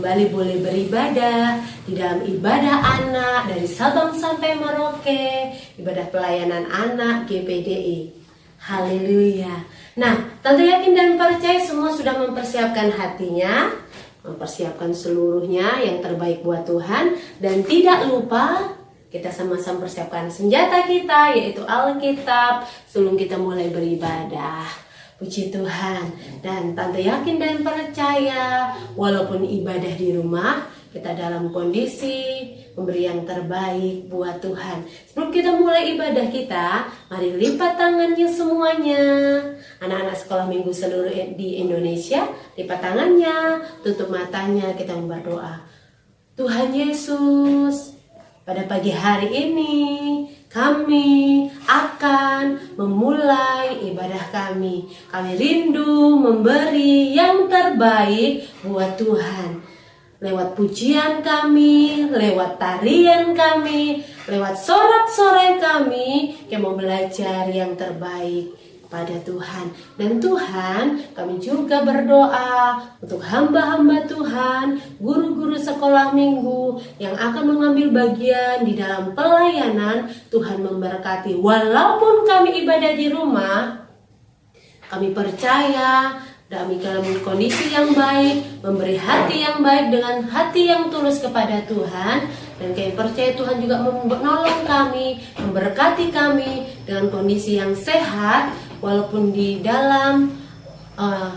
kembali boleh beribadah di dalam ibadah anak dari Sabang sampai Merauke, ibadah pelayanan anak GPDI. Haleluya. Nah, tante yakin dan percaya semua sudah mempersiapkan hatinya, mempersiapkan seluruhnya yang terbaik buat Tuhan, dan tidak lupa kita sama-sama persiapkan senjata kita, yaitu Alkitab, sebelum kita mulai beribadah. Puji Tuhan. Dan tante yakin dan percaya, walaupun ibadah di rumah, kita dalam kondisi memberi yang terbaik buat Tuhan. Sebelum kita mulai ibadah kita, mari lipat tangannya semuanya. Anak-anak sekolah minggu seluruh di Indonesia, lipat tangannya, tutup matanya, kita berdoa. Tuhan Yesus, pada pagi hari ini kami akan memulai ibadah kami. Kami rindu memberi yang terbaik buat Tuhan. Lewat pujian kami, lewat tarian kami, lewat sorak-sorai kami mau belajar yang terbaik pada Tuhan. Dan Tuhan, kami juga berdoa untuk hamba-hamba Tuhan, guru-guru sekolah minggu yang akan mengambil bagian di dalam pelayanan. Tuhan memberkati. Walaupun kami ibadah di rumah, kami percaya kami dalam kondisi yang baik, memberi hati yang baik dengan hati yang tulus kepada Tuhan. Dan kami percaya Tuhan juga menolong kami, memberkati kami dengan kondisi yang sehat, walaupun di dalam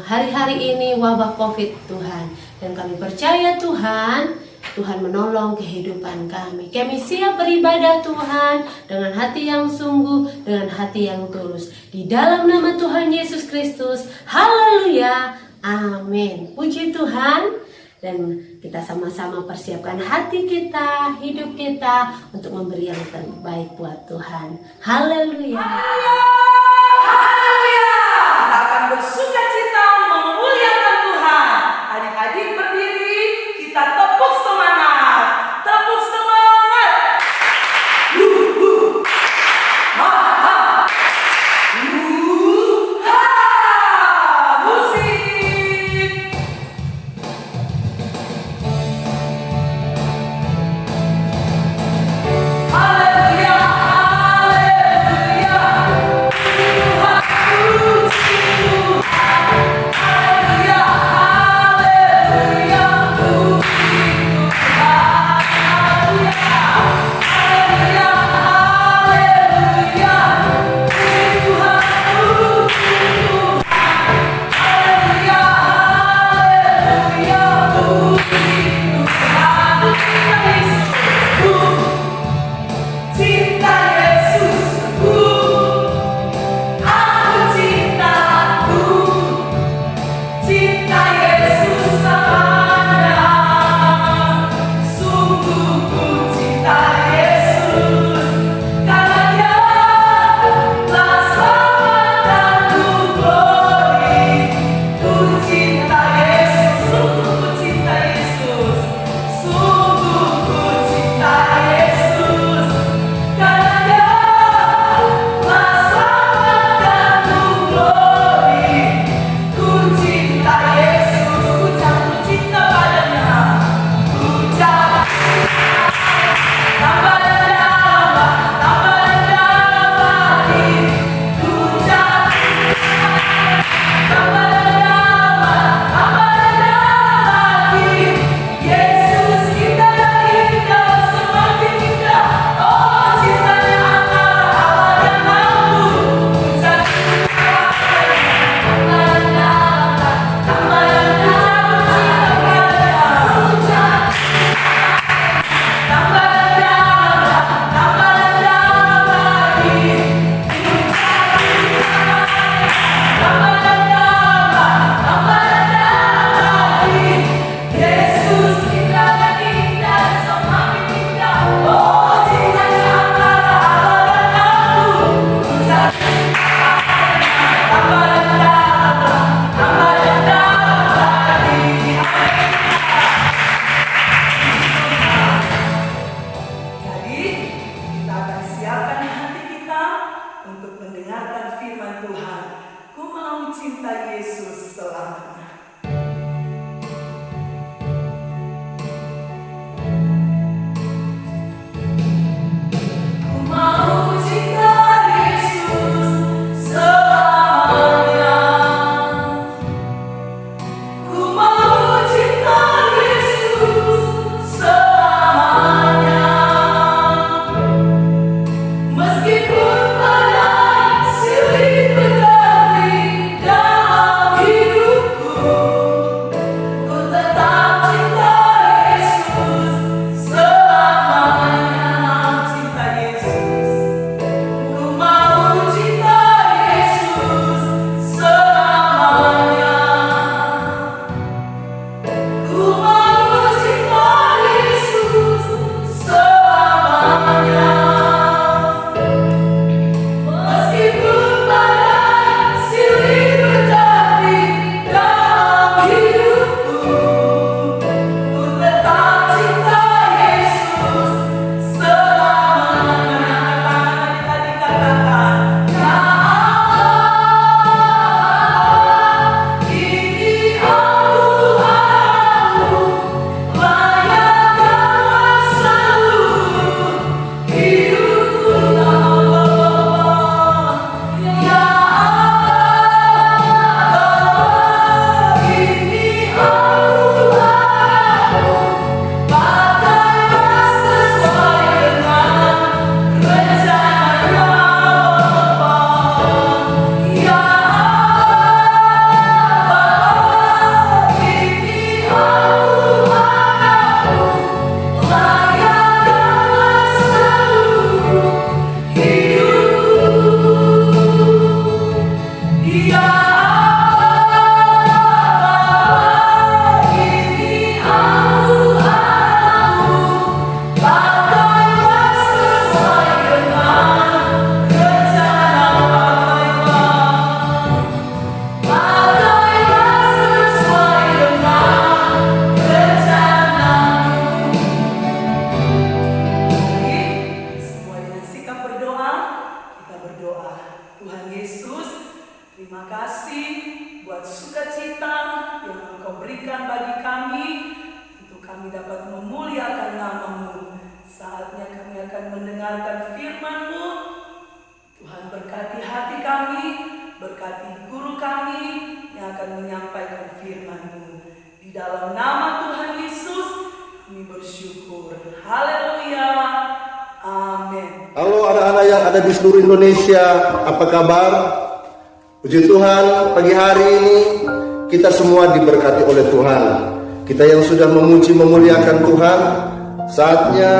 hari-hari ini wabah COVID Tuhan. Dan kami percaya Tuhan menolong kehidupan kami. Kami siap beribadah Tuhan dengan hati yang sungguh, dengan hati yang tulus. Di dalam nama Tuhan Yesus Kristus. Haleluya. Amin. Puji Tuhan. Dan kita sama-sama persiapkan hati kita, hidup kita untuk memberi yang terbaik buat Tuhan. Haleluya. Haleluya. Akan bersuka cita memuliakan Tuhan. Adik-adik berdiri, kita tepuk semangat. Tepuk semangat. Ha ha. Ha. Musik. Haleluya. cinta Yesus selamanya. Tuhan Yesus, terima kasih buat sukacita yang Engkau berikan bagi kami untuk kami dapat memuliakan nama-Mu. Saatnya kami akan mendengarkan firman-Mu. Tuhan berkati hati kami, berkati guru kami yang akan menyampaikan firman-Mu. Di dalam nama Tuhan Yesus kami bersyukur. Haleluya. Amin. Halo anak-anak yang ada di seluruh Indonesia, apa kabar? Puji Tuhan, pagi hari ini kita semua diberkati oleh Tuhan. Kita yang sudah memuji memuliakan Tuhan, saatnya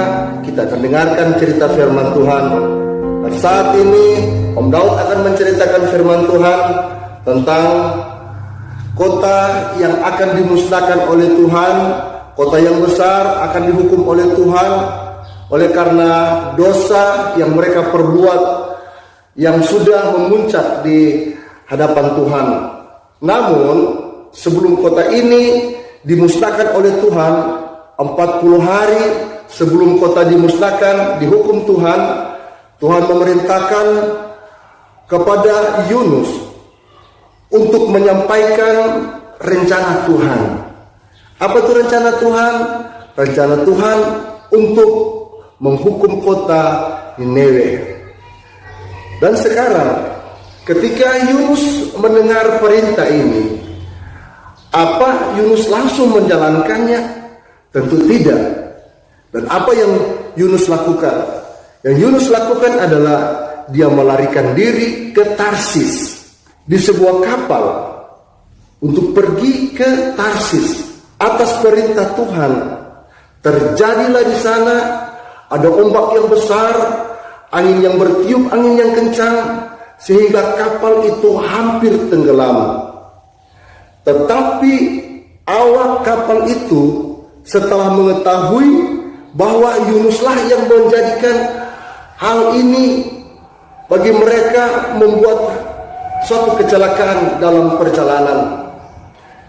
kita akan dengarkan cerita firman Tuhan. Dan saat ini Om Daud akan menceritakan firman Tuhan tentang kota yang akan dimusnahkan oleh Tuhan, kota yang besar akan dihukum oleh Tuhan oleh karena dosa yang mereka perbuat yang sudah memuncak di hadapan Tuhan. Namun sebelum kota ini dimusnahkan oleh Tuhan, 40 hari sebelum kota dimusnahkan, dihukum Tuhan, Tuhan memerintahkan kepada Yunus untuk menyampaikan rencana Tuhan. Apa itu rencana Tuhan? Rencana Tuhan untuk menghukum kota Niniwe. Dan sekarang ketika Yunus mendengar perintah ini, apa Yunus langsung menjalankannya? Tentu tidak. Dan apa yang Yunus lakukan? Yang Yunus lakukan adalah dia melarikan diri ke Tarsis di sebuah kapal untuk pergi ke Tarsis atas perintah Tuhan. Terjadilah di sana ada ombak yang besar, angin yang bertiup, angin yang kencang, sehingga kapal itu hampir tenggelam. Tetapi awak kapal itu setelah mengetahui bahwa Yunuslah yang menjadikan hal ini bagi mereka, membuat suatu kecelakaan dalam perjalanan,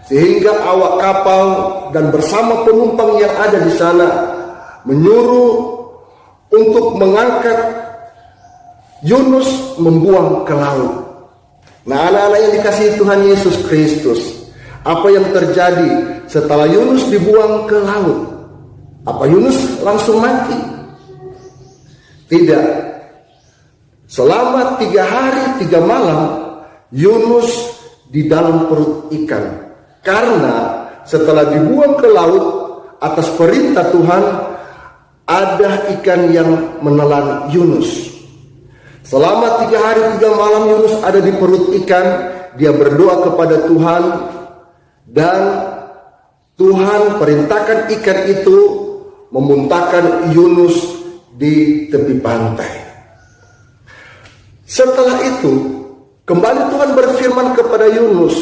sehingga awak kapal dan bersama penumpang yang ada di sana menyuruh untuk mengangkat Yunus membuang ke laut. Nah, anak-anak yang dikasihi Tuhan Yesus Kristus, apa yang terjadi setelah Yunus dibuang ke laut? Apa Yunus langsung mati? Tidak. Selama 3 hari 3 malam Yunus di dalam perut ikan. Karena setelah dibuang ke laut atas perintah Tuhan, ada ikan yang menelan Yunus. Selama 3 hari 3 malam Yunus ada di perut ikan. Dia berdoa kepada Tuhan, dan Tuhan perintahkan ikan itu memuntahkan Yunus di tepi pantai. Setelah itu kembali Tuhan berfirman kepada Yunus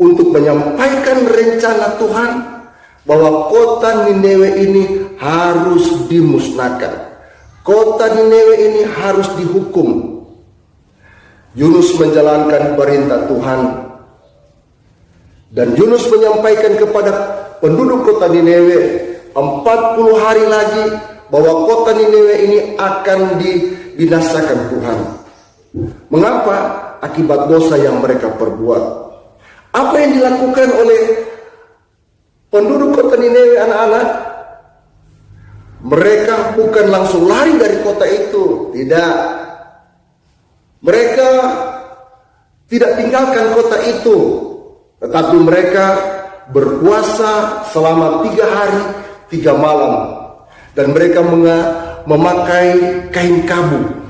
untuk menyampaikan rencana Tuhan bahwa kota Niniwe ini harus dimusnahkan. Kota Niniwe ini harus dihukum. Yunus menjalankan perintah Tuhan, dan Yunus menyampaikan kepada penduduk kota Niniwe 40 hari lagi bahwa kota Niniwe ini akan dibinasakan Tuhan. Mengapa? Akibat dosa yang mereka perbuat. Apa yang dilakukan oleh penduduk kota Niniwe, anak-anak? Mereka bukan langsung lari dari kota itu, tidak. Mereka tidak tinggalkan kota itu, tetapi mereka berpuasa selama 3 hari 3 malam. Dan mereka memakai kain kabu.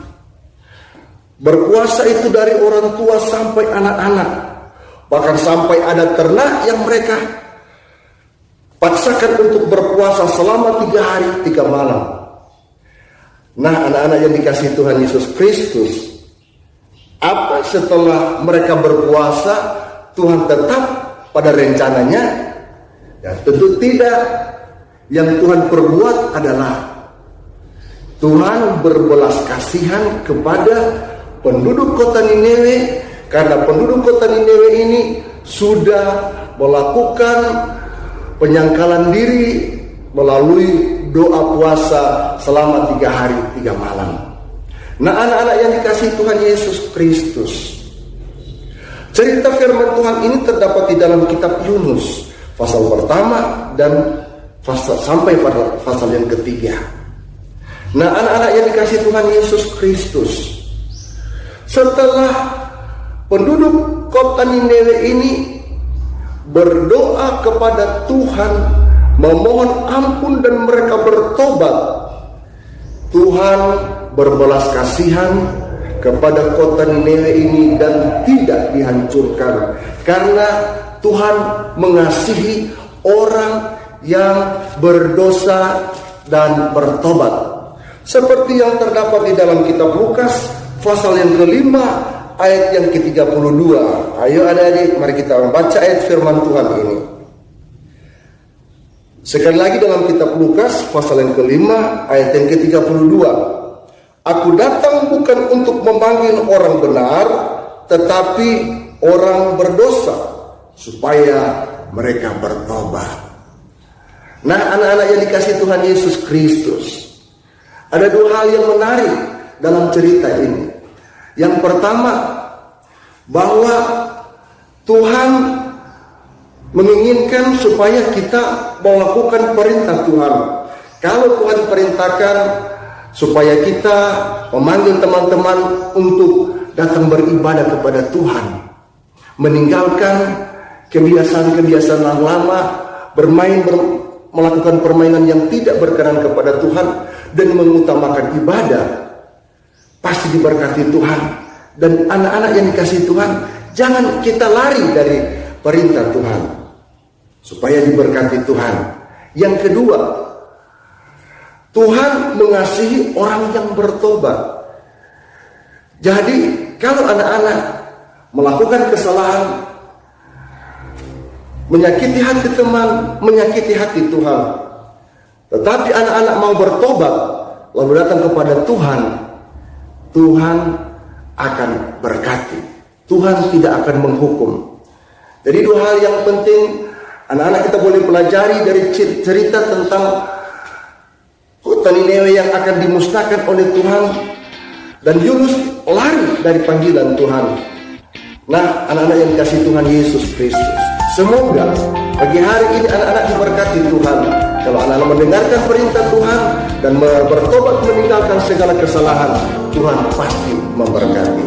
Berpuasa itu dari orang tua sampai anak-anak. Bahkan sampai ada ternak yang mereka paksakan untuk berpuasa selama 3 hari 3 malam. Nah, anak-anak yang dikasihi Tuhan Yesus Kristus, apa setelah mereka berpuasa Tuhan tetap pada rencananya? Ya, tentu tidak. Yang Tuhan perbuat adalah Tuhan berbelas kasihan kepada penduduk kota Niniwe, karena penduduk kota Niniwe ini sudah melakukan penyangkalan diri melalui doa puasa selama 3 hari 3 malam. Nah, anak-anak yang dikasihi Tuhan Yesus Kristus, cerita firman Tuhan ini terdapat di dalam kitab Yunus pasal pertama dan sampai pada pasal yang ketiga. Nah, anak-anak yang dikasihi Tuhan Yesus Kristus, setelah penduduk kota Niniwe ini berdoa kepada Tuhan, memohon ampun dan mereka bertobat, Tuhan berbelas kasihan kepada kota Niniwe ini dan tidak dihancurkan, karena Tuhan mengasihi orang yang berdosa dan bertobat. Seperti yang terdapat di dalam kitab Lukas pasal yang kelima ayat yang ke-32. Ayo adik-adik, mari kita membaca ayat firman Tuhan ini. Sekali lagi dalam kitab Lukas pasal yang kelima ayat yang ke-32. Aku datang bukan untuk memanggil orang benar, tetapi orang berdosa, supaya mereka bertobat. Nah, anak-anak yang dikasihi Tuhan Yesus Kristus, ada dua hal yang menarik dalam cerita ini. Yang pertama, bahwa Tuhan menginginkan supaya kita melakukan perintah Tuhan. Kalau Tuhan perintahkan supaya kita memanggil teman-teman untuk datang beribadah kepada Tuhan, meninggalkan kebiasaan-kebiasaan lama, melakukan permainan yang tidak berkenan kepada Tuhan, dan mengutamakan ibadah, pasti diberkati Tuhan. Dan anak-anak yang dikasihi Tuhan, jangan kita lari dari perintah Tuhan, supaya diberkati Tuhan. Yang kedua, Tuhan mengasihi orang yang bertobat. Jadi kalau anak-anak melakukan kesalahan, menyakiti hati teman, menyakiti hati Tuhan, tetapi anak-anak mau bertobat lalu datang kepada Tuhan, Tuhan akan berkati. Tuhan tidak akan menghukum. Jadi dua hal yang penting anak-anak kita boleh pelajari dari cerita tentang kota Niniwe yang akan dimusnahkan oleh Tuhan, dan Yunus lari dari panggilan Tuhan. Nah, anak-anak yang dikasihi Tuhan Yesus Kristus, semoga pagi hari ini anak-anak diberkati Tuhan. Kalau anak-anak mendengarkan perintah Tuhan dan bertobat meninggalkan segala kesalahan, Tuhan pasti memberkati.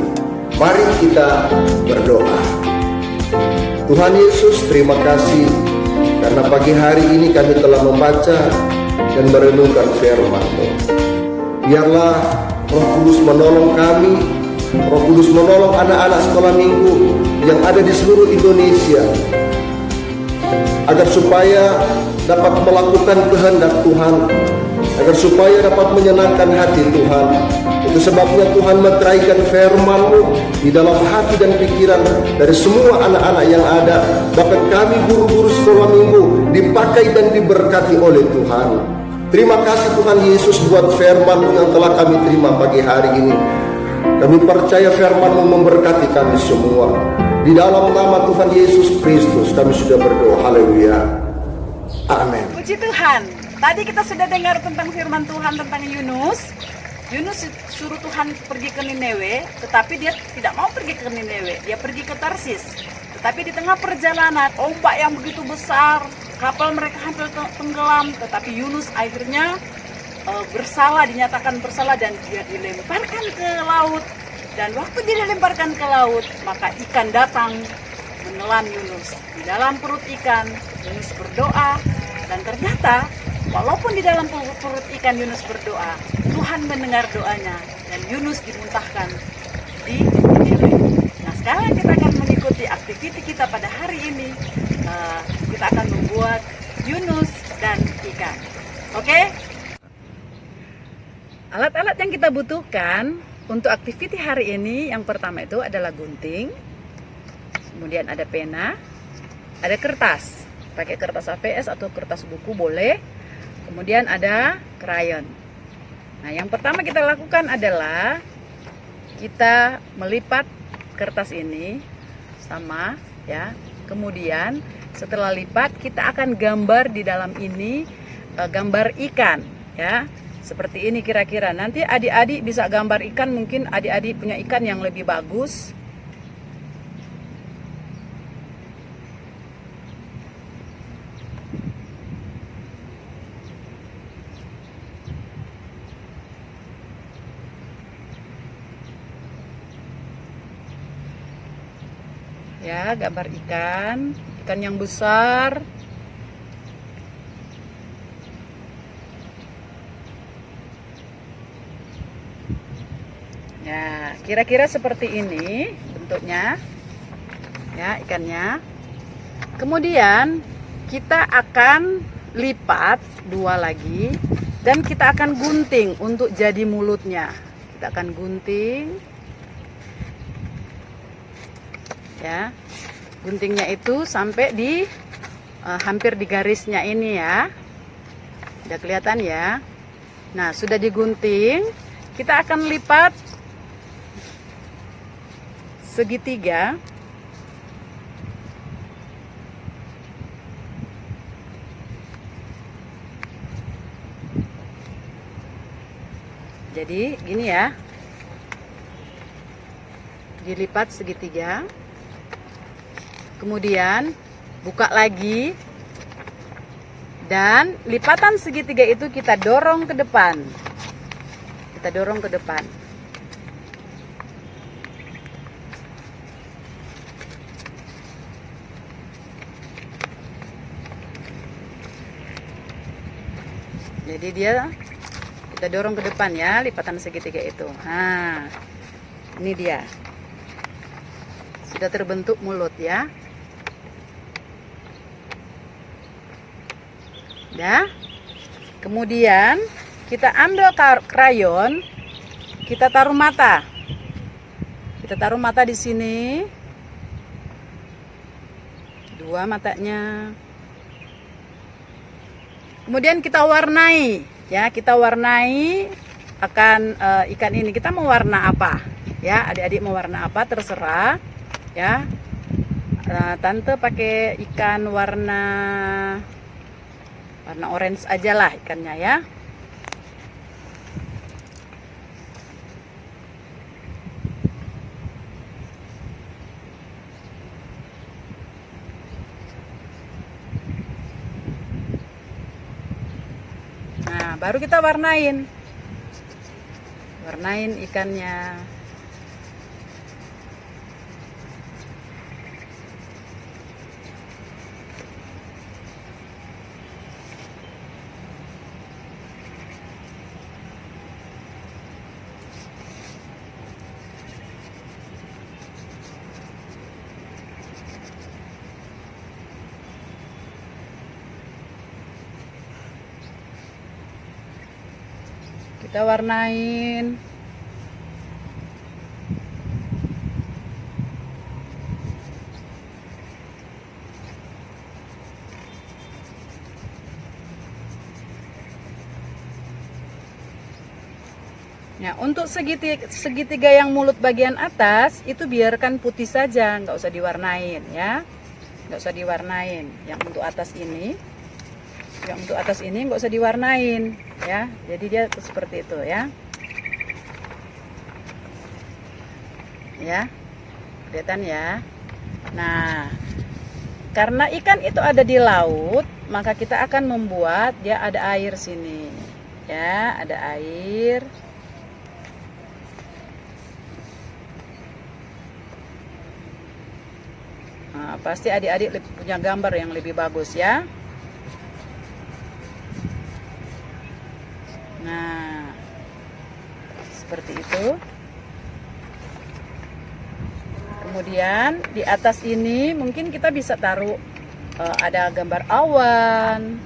Mari kita berdoa. Tuhan Yesus, terima kasih karena pagi hari ini kami telah membaca dan merenungkan firman-Mu. Biarlah Roh Kudus menolong kami, Roh Kudus menolong anak-anak sekolah minggu yang ada di seluruh Indonesia, agar supaya dapat melakukan kehendak Tuhan, agar supaya dapat menyenangkan hati Tuhan. Itu sebabnya Tuhan meteraikan firman-Mu di dalam hati dan pikiran dari semua anak-anak yang ada. Bahkan kami guru-guru sekolah minggu dipakai dan diberkati oleh Tuhan. Terima kasih Tuhan Yesus buat firman-Mu yang telah kami terima pagi hari ini. Kami percaya firman-Mu memberkati kami semua. Di dalam nama Tuhan Yesus Kristus kami sudah berdoa. Haleluya. Amin. Puji Tuhan. Tadi kita sudah dengar tentang firman Tuhan tentang Yunus. Yunus suruh Tuhan pergi ke Niniwe, tetapi dia tidak mau pergi ke Niniwe. Dia pergi ke Tarsis. Tetapi di tengah perjalanan, ombak yang begitu besar, kapal mereka hampir tenggelam. Tetapi Yunus akhirnya bersalah, dinyatakan bersalah, dan dia dilemparkan ke laut. Dan waktu dia dilemparkan ke laut, maka ikan datang menelan Yunus. Di dalam perut ikan, Yunus berdoa, dan ternyata walaupun di dalam perut ikan Yunus berdoa, Tuhan mendengar doanya, dan Yunus dimuntahkan di Niniwe. Nah, sekarang kita akan mengikuti aktiviti kita pada hari ini. Kita akan membuat Yunus dan ikan. Oke? Alat-alat yang kita butuhkan untuk aktiviti hari ini, yang pertama itu adalah gunting, kemudian ada pena, ada kertas, pakai kertas AVS atau kertas buku boleh, kemudian ada krayon. Nah, yang pertama kita lakukan adalah kita melipat kertas ini sama, ya. Kemudian setelah lipat kita akan gambar di dalam ini gambar ikan, ya. Seperti ini kira-kira. Nanti adik-adik bisa gambar ikan, mungkin adik-adik punya ikan yang lebih bagus. Ya, gambar ikan yang besar. Ya, kira-kira seperti ini bentuknya. Ya, ikannya. Kemudian kita akan lipat 2 lagi dan kita akan gunting untuk jadi mulutnya. Kita akan gunting. Ya, guntingnya itu sampai di hampir di garisnya ini ya. Udah kelihatan ya. Nah, sudah digunting, kita akan lipat segitiga. Jadi gini ya, dilipat segitiga. Kemudian buka lagi dan lipatan segitiga itu kita dorong ke depan. Kita dorong ke depan. Jadi kita dorong ke depan ya, lipatan segitiga itu. Nah, ini dia. Sudah terbentuk mulut ya. Ya. Kemudian kita ambil krayon, kita taruh mata. Kita taruh mata di sini. 2 matanya. Kemudian kita warnai, ya, kita warnai akan ikan ini. Kita mau warna apa? Ya, adik-adik mau warna apa terserah, ya. Tante pakai ikan warna orange aja lah ikannya ya. Nah, baru kita warnain ikannya. Kita warnain. Nah, untuk segitiga yang mulut bagian atas itu biarkan putih saja, nggak usah diwarnain ya, nggak usah diwarnain. Yang untuk atas ini, nggak usah diwarnain ya. Jadi dia seperti itu ya. Ya, kelihatan ya. Nah, karena ikan itu ada di laut, maka kita akan membuat dia ada air sini ya, ada air. Nah, pasti adik-adik punya gambar yang lebih bagus ya. Nah, seperti itu. Kemudian di atas ini mungkin kita bisa taruh ada gambar awan.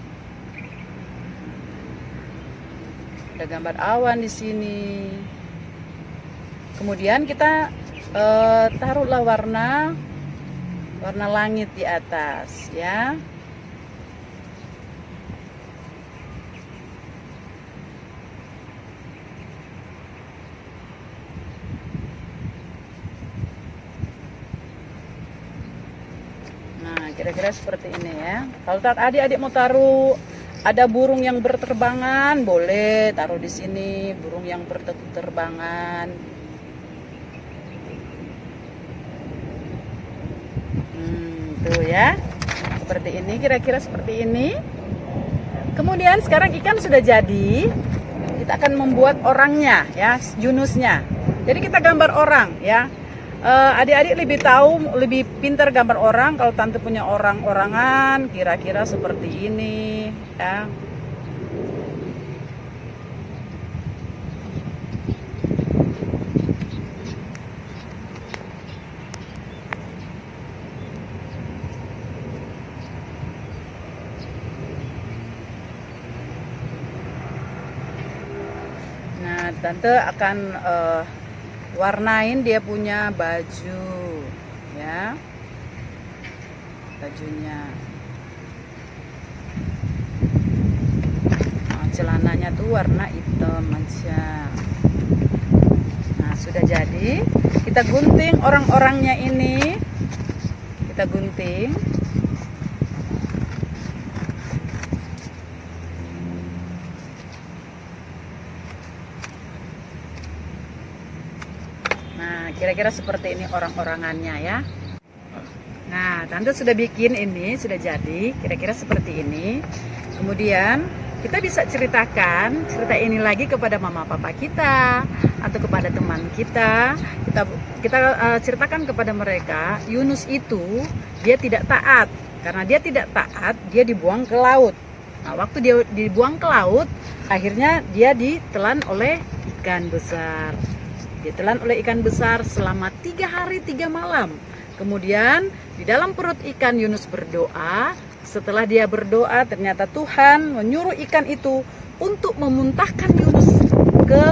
Ada gambar awan di sini. Kemudian kita taruhlah warna langit di atas ya. Nah, kira-kira seperti ini ya. Kalau adik-adik mau taruh ada burung yang berterbangan, boleh taruh di sini, burung yang berterbangan. Tuh ya, seperti ini, kira-kira seperti ini. Kemudian sekarang ikan sudah jadi, kita akan membuat orangnya ya, Yunusnya. Jadi kita gambar orang ya. Adik-adik lebih tahu, lebih pintar gambar orang. Kalau tante punya orang-orangan, kira-kira seperti ini ya. Nah, tante akan warnain dia punya baju ya, bajunya. Nah, celananya tuh warna hitam aja. Nah, sudah jadi, kita gunting orang-orangnya ini, kita gunting. Nah, kira-kira seperti ini orang-orangannya ya. Nah, tante sudah bikin ini, sudah jadi, kira-kira seperti ini. Kemudian kita bisa ceritakan cerita ini lagi kepada mama papa kita atau kepada teman kita. Kita ceritakan kepada mereka, Yunus itu dia tidak taat. Karena dia tidak taat, dia dibuang ke laut. Nah, waktu dia dibuang ke laut, akhirnya dia ditelan oleh ikan besar. Ditelan oleh ikan besar selama 3 hari 3 malam. Kemudian di dalam perut ikan Yunus berdoa. Setelah dia berdoa, ternyata Tuhan menyuruh ikan itu untuk memuntahkan Yunus ke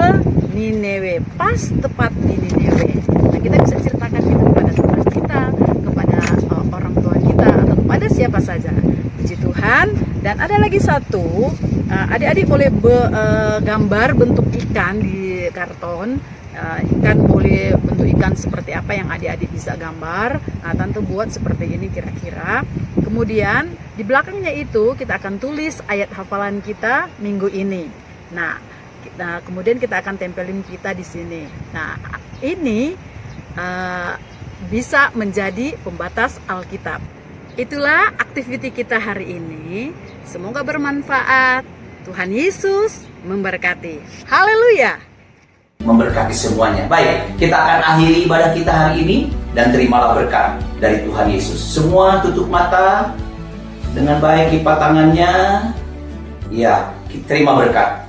Niniwe, pas tepat di Niniwe. Nah, kita bisa ceritakan itu kepada Tuhan kita, kepada orang tua kita, atau kepada siapa saja. Puji Tuhan. Dan ada lagi satu, adik-adik boleh gambar bentuk ikan di karton. Ikan boleh bentuk ikan seperti apa yang adik-adik bisa gambar. Nah, tante buat seperti ini kira-kira. Kemudian di belakangnya itu kita akan tulis ayat hafalan kita minggu ini. Nah, kemudian kita akan tempelin kita di sini. Nah, ini bisa menjadi pembatas Alkitab. Itulah aktiviti kita hari ini. Semoga bermanfaat. Tuhan Yesus memberkati. Haleluya. Memberkati semuanya. Baik, kita akan akhiri ibadah kita hari ini dan terimalah berkat dari Tuhan Yesus. Semua tutup mata dengan baik, lipat tangannya. Ya, terima berkat.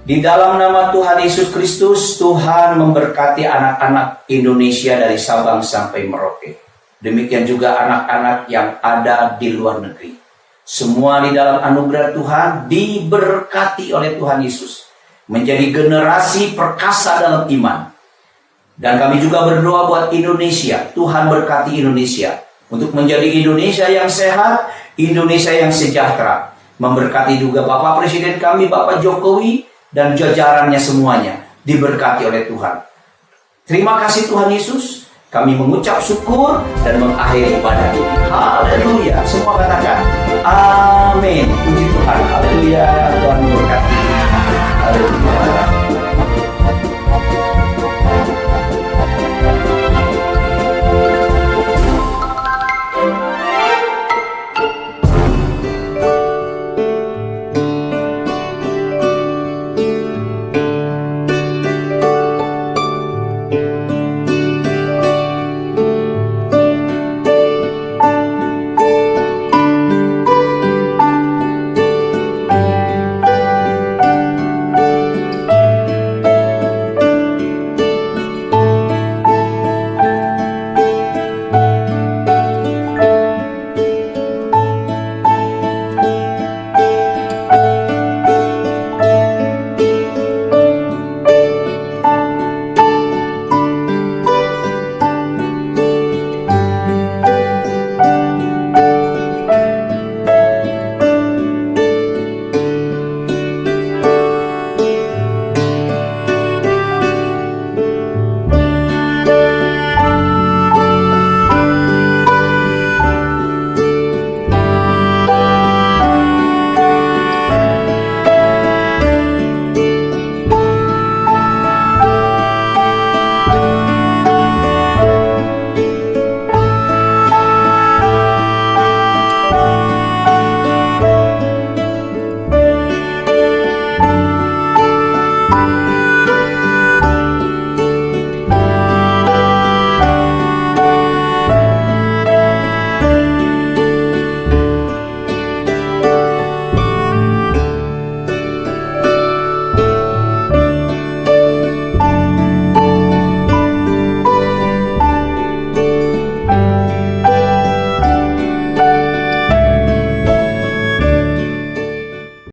Di dalam nama Tuhan Yesus Kristus, Tuhan memberkati anak-anak Indonesia dari Sabang sampai Merauke. Demikian juga anak-anak yang ada di luar negeri. Semua di dalam anugerah Tuhan diberkati oleh Tuhan Yesus. Menjadi generasi perkasa dalam iman. Dan kami juga berdoa buat Indonesia. Tuhan berkati Indonesia. Untuk menjadi Indonesia yang sehat, Indonesia yang sejahtera. Memberkati juga Bapak Presiden kami, Bapak Jokowi, dan jajarannya semuanya. Diberkati oleh Tuhan. Terima kasih Tuhan Yesus. Kami mengucap syukur dan mengakhiri ibadah ini. Haleluya. Semua katakan amin. Puji Tuhan. Haleluya. Tuhan memberkati. Haleluya.